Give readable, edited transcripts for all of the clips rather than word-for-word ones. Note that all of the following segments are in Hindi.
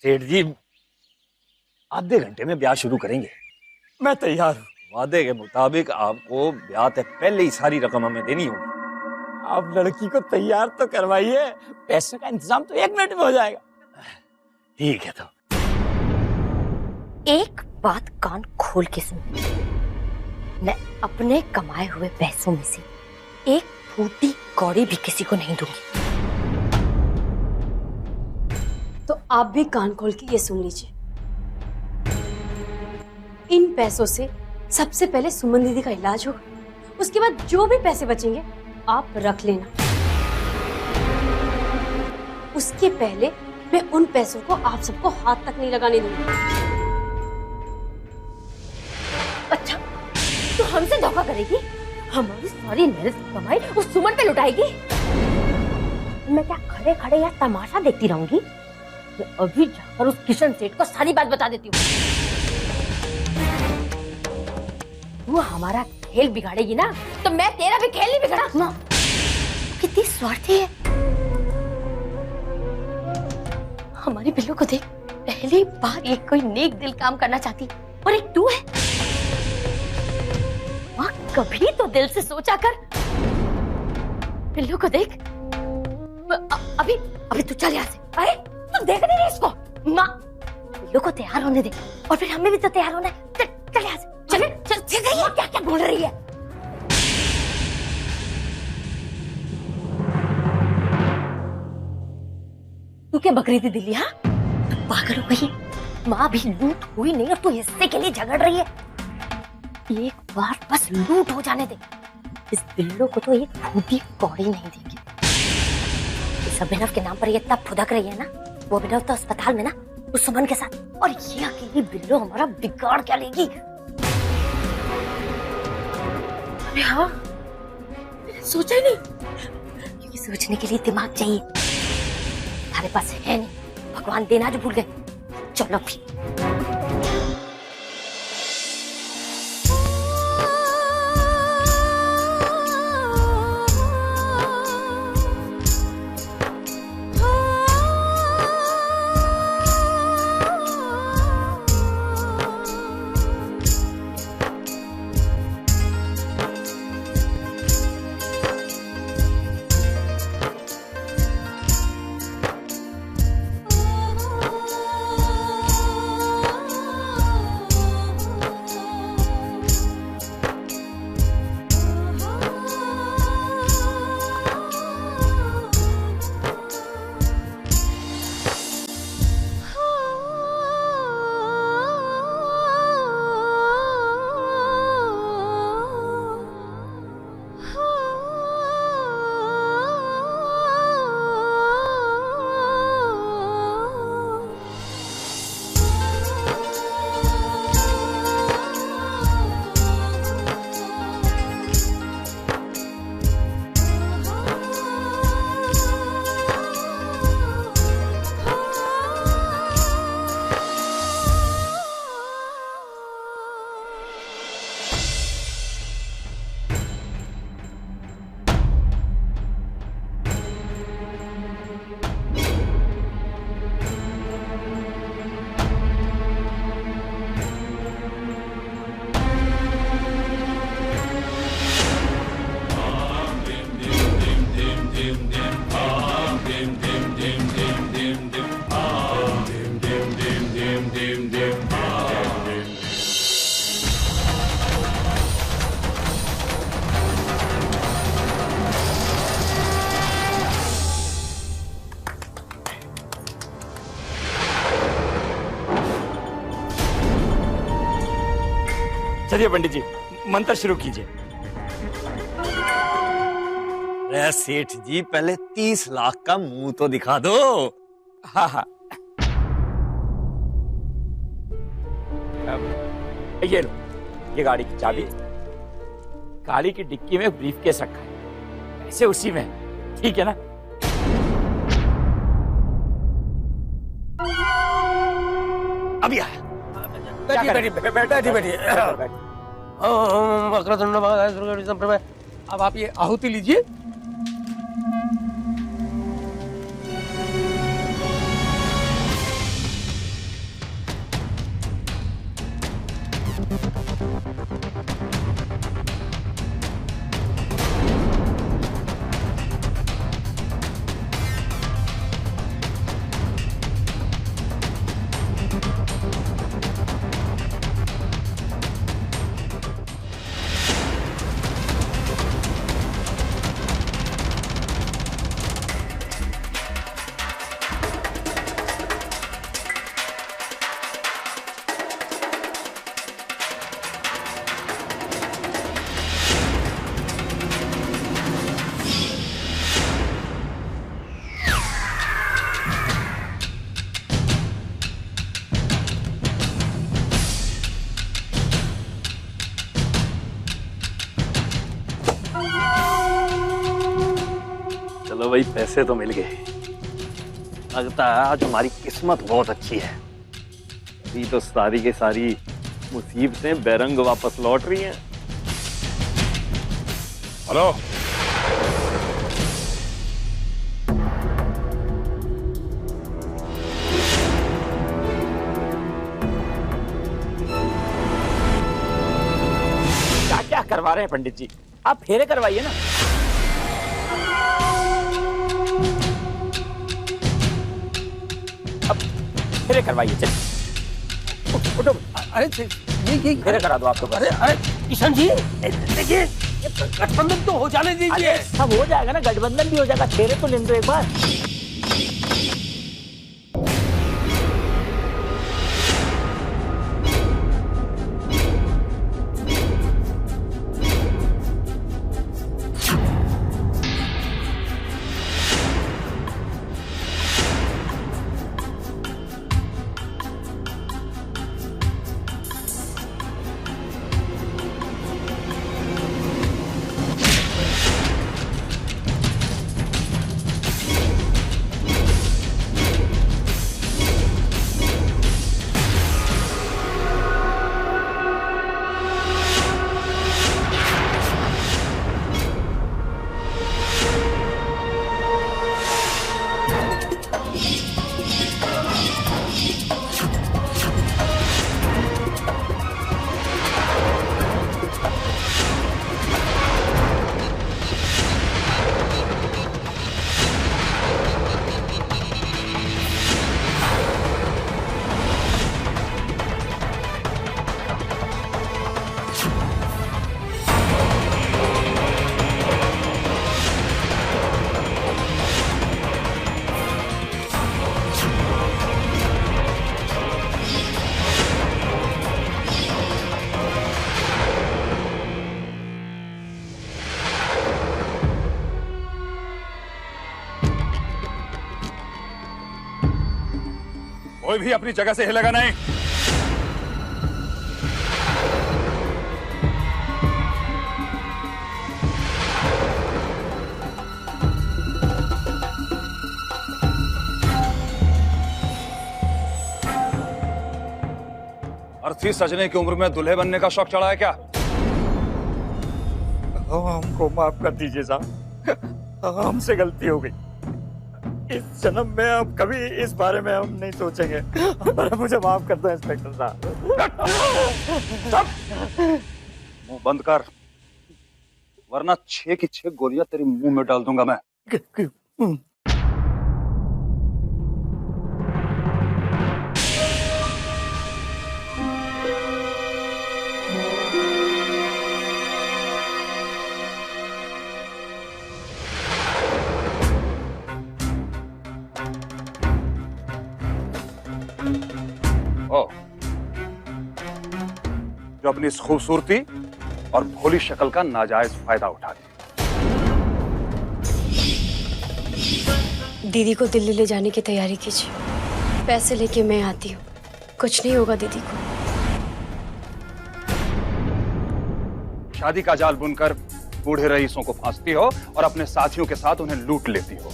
सेठ जी आधे घंटे में ब्याह शुरू करेंगे। मैं तैयार हूँ। वादे के मुताबिक आपको ब्याह से पहले ही सारी रकम हमें देनी होगी। आप लड़की को तैयार तो करवाइए, पैसे का इंतजाम तो 1 मिनट में हो जाएगा। ठीक है। तो एक बात कान खोल के सुन, मैं अपने कमाए हुए पैसों में से एक फूटी कौड़ी भी किसी को नहीं दूंगी। तो आप भी कान खोल के ये सुन लीजिए, इन पैसों से सबसे पहले सुमन दीदी का इलाज होगा, उसके बाद जो भी पैसे बचेंगे आप रख लेना। उसके पहले मैं उन पैसों को आप सबको हाथ तक नहीं लगाने दूंगी। अच्छा, तो हमसे धोखा करेगी? हमारी सारी मेहनत की कमाई उस सुमन पे लुटाएगी? मैं क्या खड़े खड़े या तमाशा देखती रहूंगी? मैं अभी जाकर उस किशन सेठ को सारी बात बता देती हूँ। वो हमारा खेल बिगाड़ेगी ना, तो मैं तेरा भी खेल नहीं बिगाड़ा। ना, कितनी स्वार्थी है। हमारी बिल्लू को देख, पहली बार ये कोई नेक दिल काम करना चाहती, और एक तू है। माँ कभी तो दिल से सोचा कर। बिल्लू को देख, अभी तू चल यहाँ से। अरे तू देख नहीं रही इसको? माँ बिल्लू को तैयार होने दे, और फिर हमें भी तो तैयार होना है। चल यहाँ से, चल चल चल। क्या क्या बोल रही है? तू क्या बकरी थी दिल्ली? हाँ, तू पागल हो गई? माँ भी लूट हुई नहीं और तू हिस्से के लिए झगड़ रही है। एक बार बस लूट हो जाने दे, इस बिल्लो को तो एक फूटी कौड़ी नहीं देगी। इस अभिनव के नाम पर ये तब फुदक रही है ना, वो अभिनव तो अस्पताल में ना उस सुमन के साथ, और ये अकेली बिल्लो हमारा बिगाड़ क्या लेगी? अरे हाँ, मैंने सोचा ही नहीं, क्योंकि सोचने के लिए दिमाग चाहिए। हमारे पास है नहीं, भगवान देना जो भूल गए। चलो भी। चलिए पंडित जी, मंत्र शुरू कीजिए। अरे सेठ जी, पहले 30 लाख का मुंह तो दिखा दो। हाँ हाँ, ये लो, ये गाड़ी की चाबी। गाड़ी की डिक्की में ब्रीफकेस रखा है, ऐसे उसी में, ठीक है ना? अभी आया। बैठिए। अब आप ये आहुति लीजिए। चलो भाई, पैसे तो मिल गए। लगता है आज हमारी किस्मत बहुत अच्छी है। अभी तो सारी की सारी मुसीबतें बेरंग वापस लौट रही हैं। हेलो, क्या क्या करवा रहे हैं पंडित जी? आप फेरे करवाइए ना। अब फेरे करवाइए, चलिए उठो। अरे ये फेरे करा दो आप तो। अरे अरे किशन जी, देखिए ये गठबंधन तो हो जाने दीजिए। सब हो जाएगा ना, गठबंधन भी हो जाएगा। फेरे तो लेने दो एक बार। कोई भी अपनी जगह से हिलेगा नहीं। अर्थी सजने की उम्र में दूल्हे बनने का शौक चढ़ा है क्या? हमको माफ कर दीजिए साहब, हमसे गलती हो गई। इस जन्म में अब कभी इस बारे में हम नहीं सोचेंगे। पर मुझे माफ कर दो इंस्पेक्टर साहब। मुंह बंद कर, वरना 6 की 6 गोलियां तेरी मुंह में डाल दूंगा मैं। जो अपनी इस खूबसूरती और भोली शक्ल का नाजायज फायदा उठाती। दीदी को दिल्ली ले जाने की तैयारी कीजिए। पैसे लेके मैं आती हूँ। कुछ नहीं होगा दीदी को। शादी का जाल बुनकर बूढ़े रईसों को फांसती हो और अपने साथियों के साथ उन्हें लूट लेती हो।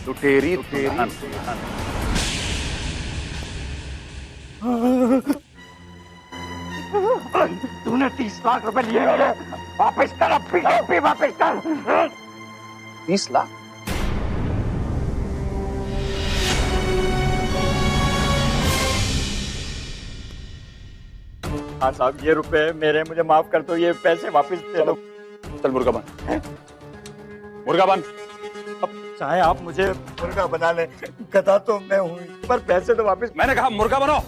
लुटेरी दुल्हन। तूने 30 लाख रुपए लिए मेरे, वापस कर। अब वापस कर। 30 लाख? हाँ साहब, ये रुपए मेरे, मुझे माफ कर दो। ये पैसे वापस दे दो। चल मुर्गा बन, मुर्गा बन। अब चाहे आप मुझे मुर्गा बना ले, गधा तो मैं हूँ, पर पैसे तो वापस। मैंने कहा मुर्गा बनो।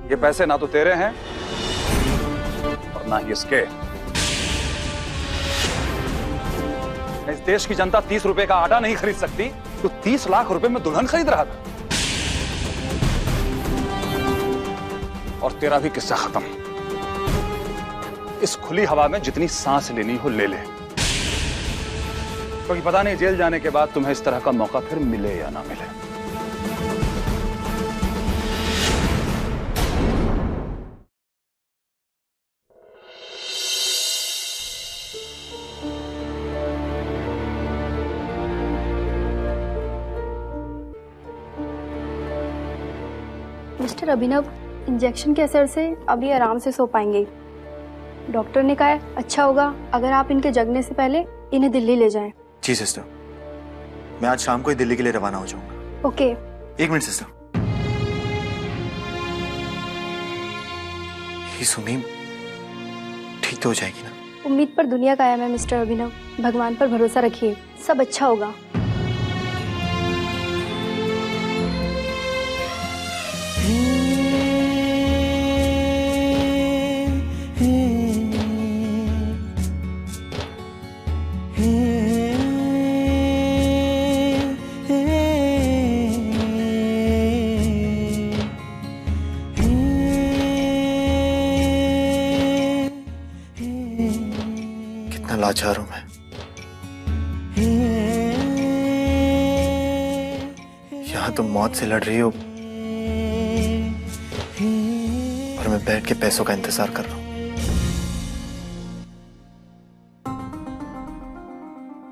ये पैसे ना तो तेरे हैं और ना ही इसके। इस देश की जनता 30 रुपए का आटा नहीं खरीद सकती, तो 30 लाख रुपए में दुल्हन खरीद रहा था। और तेरा भी किस्सा खत्म। इस खुली हवा में जितनी सांस लेनी हो ले ले। क्योंकि पता नहीं जेल जाने के बाद तुम्हें इस तरह का मौका फिर मिले या ना मिले। मिस्टर अभिनव, इंजेक्शन के असर से अभी आराम से सो पाएंगे। डॉक्टर ने कहा है अच्छा होगा अगर आप इनके जगने से पहले इन्हें दिल्ली ले जाएं। जी सिस्टर, मैं आज शाम को ही दिल्ली के लिए रवाना हो जाऊंगा। ओके। एक मिनट सिस्टर, ये सुमी ठीक तो हो जाएगी ना? उम्मीद पर दुनिया कायम है मिस्टर अभिनव, भगवान पर भरोसा रखिए, सब अच्छा होगा। लाचार हूं मैं। यहां तुम मौत से लड़ रही हो और मैं बैठ के पैसों का इंतजार कर रहा हूं।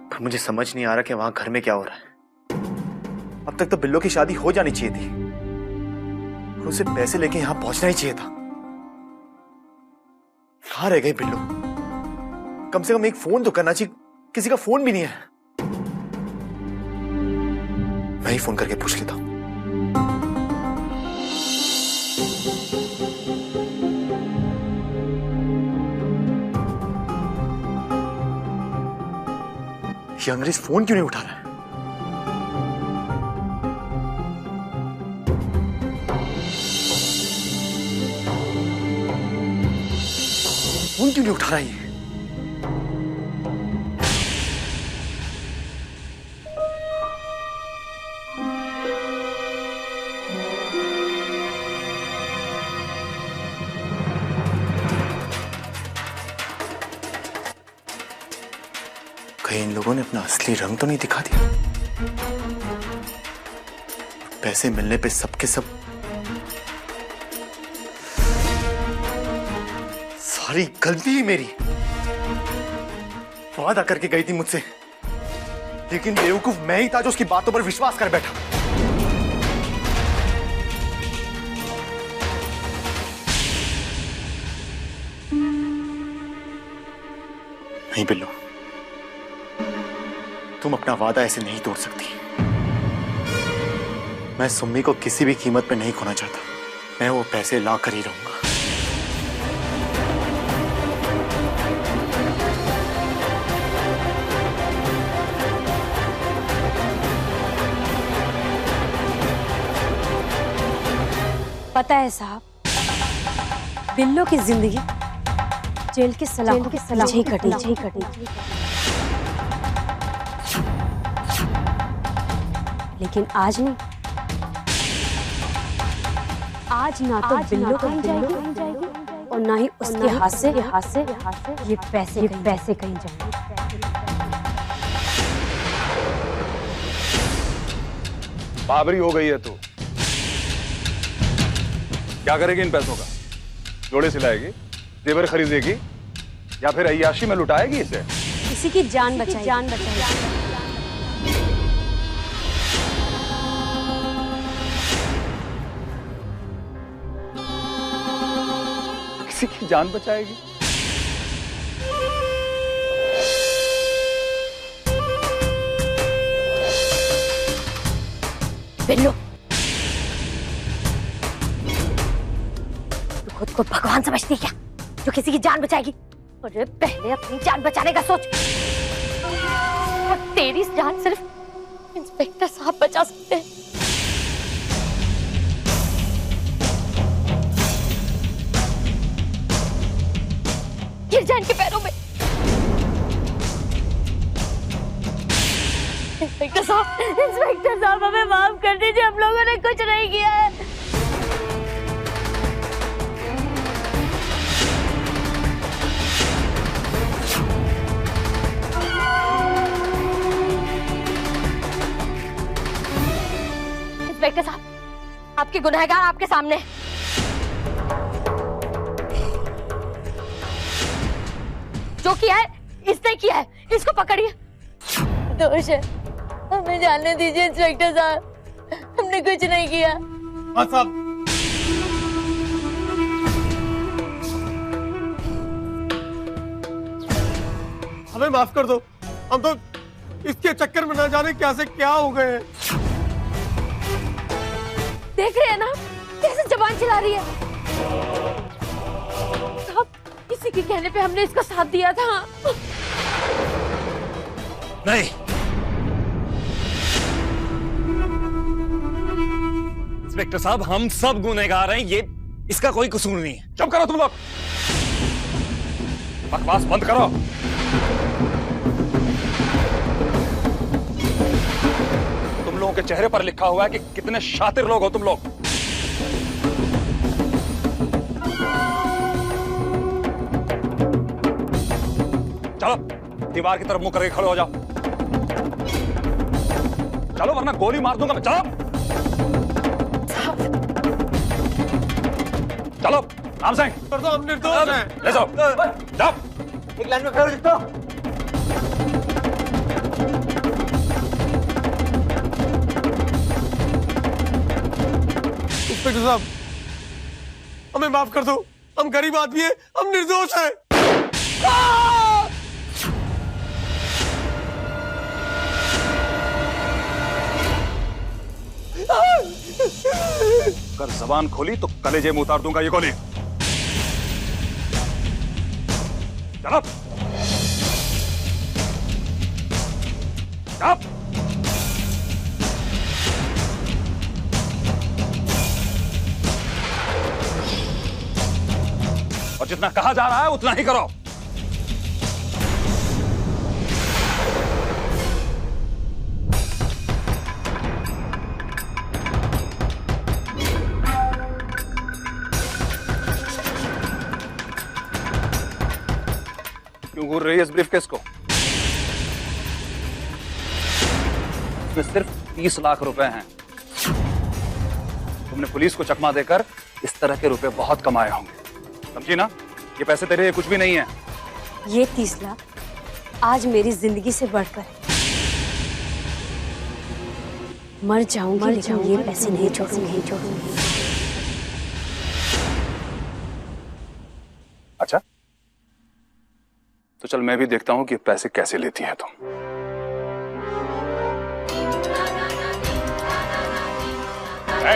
पर मुझे समझ नहीं आ रहा कि वहां घर में क्या हो रहा है। अब तक तो बिल्लो की शादी हो जानी चाहिए थी और उसे पैसे लेके यहां पहुंचना ही चाहिए था। कहां रह गई बिल्लो? कम से कम एक फोन तो करना चाहिए, किसी का फोन भी नहीं है। मैं ही फोन करके पूछ लेता हूं। ये अंग्रेज फोन क्यों नहीं उठा रहा है? फोन क्यों नहीं उठा रहा है ये? कहीं इन लोगों ने अपना असली रंग तो नहीं दिखा दिया? पैसे मिलने पे सबके सब सारी गलती ही मेरी। वादा करके गई थी मुझसे, लेकिन बेवकूफ मैं ही था जो उसकी बातों पर विश्वास कर बैठा। नहीं बिल्लो, तुम अपना वादा ऐसे नहीं तोड़ सकती। मैं सुम्मी को किसी भी कीमत पे नहीं खोना चाहता। मैं वो पैसे ला कर ही रहूंगा। पता है साहब, बिल्लो की जिंदगी जेल के सलाखों के पीछे ही कटी। लेकिन आज नहीं, आज ना तो बिल्लो कहीं जाएगी और ना ही उसके हाथ से ये पैसे कहीं जाएंगे। बाबरी हो गई है तू। क्या करेगी इन पैसों का? जोड़े सिलाएगी, जेवर खरीदेगी, या फिर अय्याशी में लुटाएगी इसे? किसी की जान बचाएगी। किसी की जान बचाएगी? बिल्लो, तू खुद को भगवान समझती है क्या, जो किसी की जान बचाएगी? अरे पहले अपनी जान बचाने का सोच। और तेरी जान सिर्फ इंस्पेक्टर साहब बचा सकते हैं। गिर जा इनके पैरों में। इंस्पेक्टर साहब हमें माफ कर दीजिए, हम लोगों ने कुछ नहीं किया है। इंस्पेक्टर साहब, आपके गुनहगार आपके सामने। जो किया है इसने किया है, इसको पकड़िए। दोष है, हमें जानने दीजिए इंस्पेक्टर साहब, हमने कुछ नहीं किया। हाँ साहब, हमें माफ कर दो, हम तो इसके चक्कर में न जाने क्या से क्या हो गए। देख रहे हैं ना कैसे जबान चला रही है। साहब, किसी के कहने पे हमने इसका साथ दिया था। नहीं, इंस्पेक्टर साहब, हम सब गुनहगार हैं, ये इसका कोई कसूर नहीं है। चुप करो तुम लोग, बकवास बंद करो। तुम लोगों के चेहरे पर लिखा हुआ है कि कितने शातिर लोग हो तुम लोग। चलो दीवार की तरफ मुंह करके खड़े हो जाओ। चलो वरना गोली मार दूंगा मैं। चलो चलो राम सिंह, कर दो, हम निर्दोष हैं। ले जाओ, जाओ। एक लाइन में खड़े हो। इंस्पेक्टर साहब, हमें माफ कर दो, हम गरीब आदमी हैं, हम निर्दोष हैं। अगर जबान खोली तो कलेजे में उतार दूंगा ये गोली। चलो चलो। और जितना कहा जा रहा है उतना ही करो। क्यों घूर रही है इस ब्रीफकेस को? इसमें सिर्फ 30 लाख रुपए हैं। तुमने पुलिस को चकमा देकर इस तरह के रुपए बहुत कमाए होंगे, समझी ना? ये पैसे तेरे लिए कुछ भी नहीं है। ये 30 लाख आज मेरी जिंदगी से बढ़कर है। मर जाऊंगी लेकिन ये पैसे नहीं छोड़ूंगी। अच्छा, तो चल मैं भी देखता हूं कि पैसे कैसे लेती है तुम। ए,